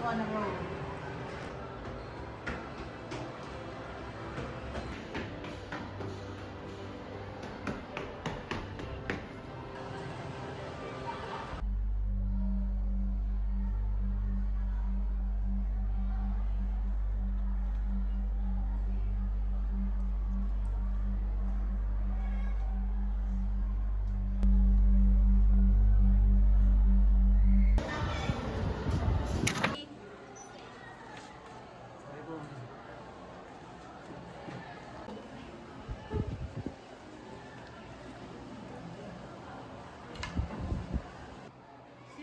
on the road.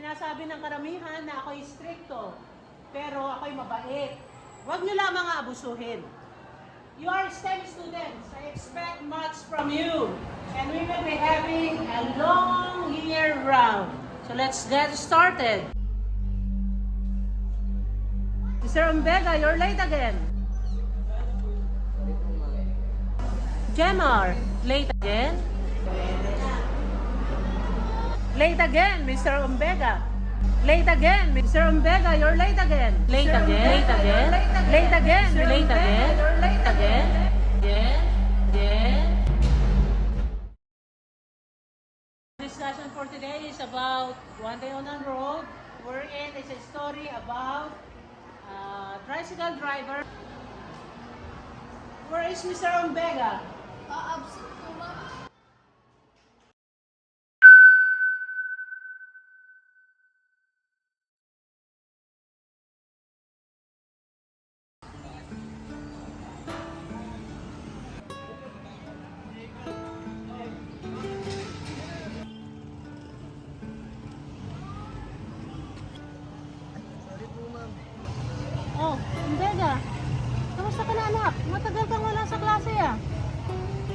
Sinasabi ng karamihan na ako'y stricto, pero ako'y mabait. Huwag niyo lamang abusuhin. You are STEM students. I expect much from you. And we will be having a long year round. So let's get started. Mr. Umbega, you're late again. Jemar, late again? Late again, Mr. Umbega. Late again, Mr. Umbega, you're late again. Late again, late again, late again, late again, late again, again. Discussion for today is about One Day on the Road, wherein is a story about a tricycle driver. Where is Mr. Umbega? Absent po, ma'am. Oh, Umbega. Kamusta ka na, anak? Matagal kang wala sa klase ah.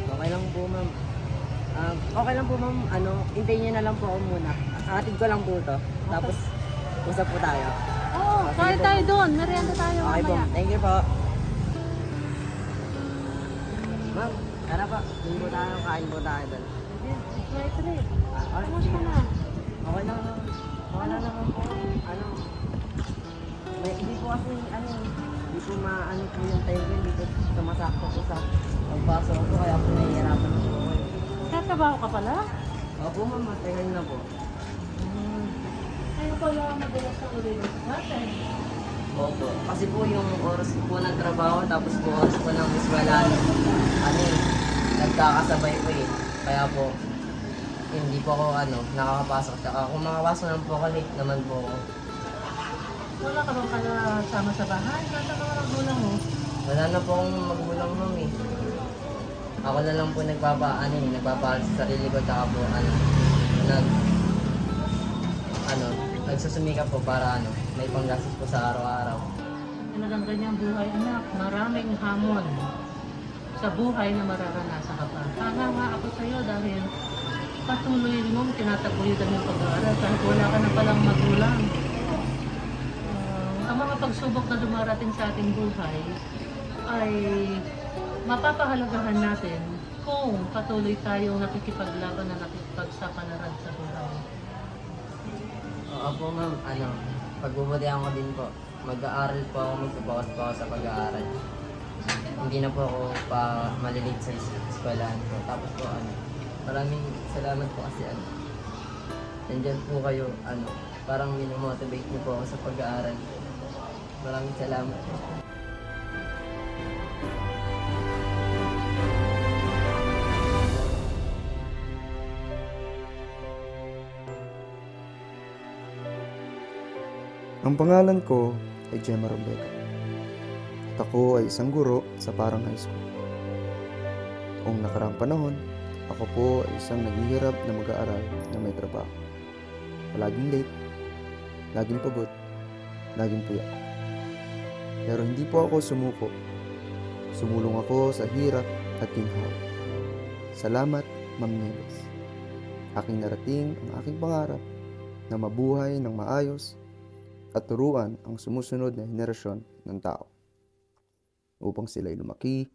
Okay lang po, ma'am. Okay lang po, ma'am. Hintayin niyo na lang po ako muna. Atid ko lang po ito. Tapos, usap po tayo. Oo, kain tayo doon. Merienda tayo Okay po. mamaya. Thank you po. Ma'am, tara po. Hindi po tayo. Kain po tayo doon. Try trip. Okay. Kamusta na? Okay lang. Okay lang naman po. Hindi po kasi, hindi po maano po yung time ko. Hindi po tumasakto po sa pagpasok ko. Kaya po nahihirapan po ako. Tatrabaho ka pala? Opo, ma'am. Matagal na po. Ayaw pala madalas na ulit sa klase. Opo. Kasi po yung oras po ng trabaho, tapos po oras po ng eskwelahan, nagkakasabay po eh. Kaya po, hindi po ako nakakapasok. Tsaka kung makapasok naman po ako, late naman po ako. Wala ka bang kasama sa bahay? Kasa ka mga gulang mo? Wala na po akong magulang ma'am eh. Ako na lang po nagpapaaral sa sarili ko, tsaka po nagsusumikap po para may panggastos po sa araw-araw. Talagang ganyang buhay, anak. Maraming hamon sa buhay na mararanasan ka pa. Hanga ako sa'yo dahil patuloy mong tinataguyudan yung pag-aaral kahit wala ka na palang magulang. Ang mga pagsubok na dumarating sa ating buhay ay mapapahalagahan natin kung patuloy tayong nakikipaglaban na nakikipagsapalaran sa buhay. Oo po ma'am, pagbubutihan ko din po. Mag-aaral po ako, magpapawas po ako sa pag-aaral. Hindi na po ako pa malilate sa eskwelahan po. Tapos po maraming salamat po kasi nandyan po kayo, parang minomotivate niyo po ako sa pag-aaral po. Maraming salamat po. Ang pangalan ko ay Jemar Umbega. At ako ay isang guro sa Parang High School. Noong nakaraang panahon, ako po ay isang naghihirap na mag-aaral na may trabaho. Palaging late, laging pagod, laging puyat. Pero hindi po ako sumuko. Sumulong ako sa hirap at ginhawa. Salamat, Ma'am Nieves. Aking narating ang aking pangarap na mabuhay ng maayos at turuan ang sumusunod na henerasyon ng tao upang sila'y lumaki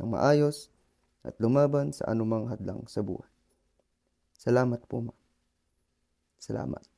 ng maayos at lumaban sa anumang hadlang sa buhay. Salamat po, ma'am. Salamat.